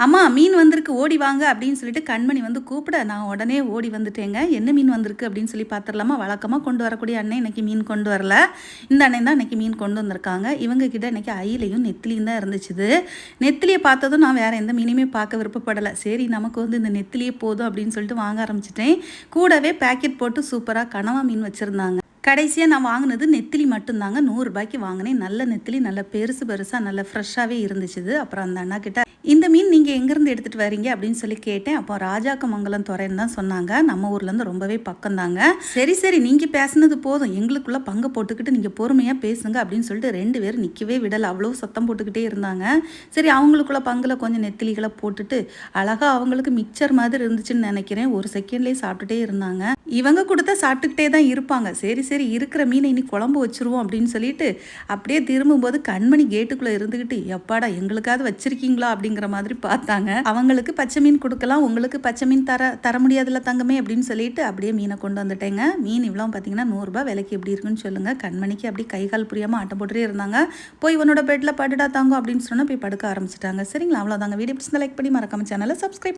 அம்மா மீன் வந்திருக்கு ஓடி வாங்க அப்படின்னு சொல்லிட்டு கண்மணி வந்து கூப்பிட நான் உடனே ஓடி வந்துட்டேங்க. என்ன மீன் வந்திருக்கு அப்படின்னு சொல்லி பார்த்துடலாமா? வழக்கமாக கொண்டு வரக்கூடிய அண்ணன் இன்னைக்கு மீன் கொண்டு வரல. இந்த அண்ணன் தான் இன்னைக்கு மீன் கொண்டு வந்திருக்காங்க. இவங்க கிட்ட இன்னைக்கு அயிலையும் நெத்திலியும் தான் இருந்துச்சு. நெத்திலியை பார்த்ததும் நான் வேற எந்த மீனையுமே பார்க்க விருப்பப்படலை. சரி நமக்கு வந்து இந்த நெத்திலியே போதும் அப்படின்னு சொல்லிட்டு வாங்க ஆரம்பிச்சிட்டேன். கூடவே பேக்கெட் போட்டு சூப்பராக கனவா மீன் வச்சுருந்தாங்க. கடைசியாக நான் வாங்கினது நெத்திலி மட்டும்தாங்க. 100 ரூபாய்க்கு வாங்கினேன். நல்ல நெத்திலி, நல்ல பெருசாக நல்ல ஃப்ரெஷ்ஷாகவே இருந்துச்சு. அப்புறம் அந்த அண்ணா கிட்ட இந்த மீன் நீங்கள் எங்கேருந்து எடுத்துகிட்டு வரீங்க அப்படின்னு சொல்லி கேட்டேன். அப்போ ராஜாக்கமங்கலம் துறைன்னு தான் சொன்னாங்க. நம்ம ஊர்லேருந்து ரொம்பவே பக்கம் தாங்க. சரி நீங்கள் பேசுனது போதும், எங்களுக்குள்ள பங்கு போட்டுக்கிட்டு நீங்கள் பொறுமையாக பேசுங்க அப்படின்னு சொல்லிட்டு 2 பேரும் நிற்கவே விடலை. அவ்வளோ சத்தம் போட்டுக்கிட்டே இருந்தாங்க. சரி அவங்களுக்குள்ள பங்கில் கொஞ்சம் நெத்திலிகளை போட்டுட்டு அழகாக அவங்களுக்கு மிக்சர் மாதிரி இருந்துச்சுன்னு நினைக்கிறேன். ஒரு செகண்ட்லேயே சாப்பிட்டுட்டே இருந்தாங்க. இவங்க கொடுத்தா சாப்பிட்டுக்கிட்டே தான் இருப்பாங்க. சரி இருக்கிற மீனை இனி குழம்பு வச்சுருவோம் அப்படின்னு சொல்லிட்டு அப்படியே திரும்பும்போது கண்மணி கேட்டுக்குள்ளே இருந்துக்கிட்டு எப்பாடா எங்களுக்காவது வச்சிருக்கீங்களா அப்படிங்கிற மாதிரி பார்த்தாங்க. அவங்களுக்கு பச்சை மீன் கொடுக்கலாம், உங்களுக்கு பச்சை மீன் தர முடியாதுல்ல தங்கமே அப்படின்னு சொல்லிட்டு அப்படியே மீனை கொண்டு வந்துட்டேங்க. மீன் இவ்வளோ பார்த்தீங்கன்னா 100 ரூபாய். விலைக்கு எப்படி இருக்குன்னு சொல்லுங்கள். கண்மணிக்கு அப்படி கை கால் புரியாமல் ஆட்டம் போட்டுட்டே இருந்தாங்க. போய் உன்னோட பெட்டில் படுடா தாங்க அப்படின்னு சொன்னால் போய் படுக்க ஆரம்பிச்சிட்டாங்க. சரிங்களா? அவ்வளோதாங்க. வீடியோ பிடிச்சிருந்தா லைக் பண்ணி மறக்காம சேனலை சப்ஸ்கிரைப்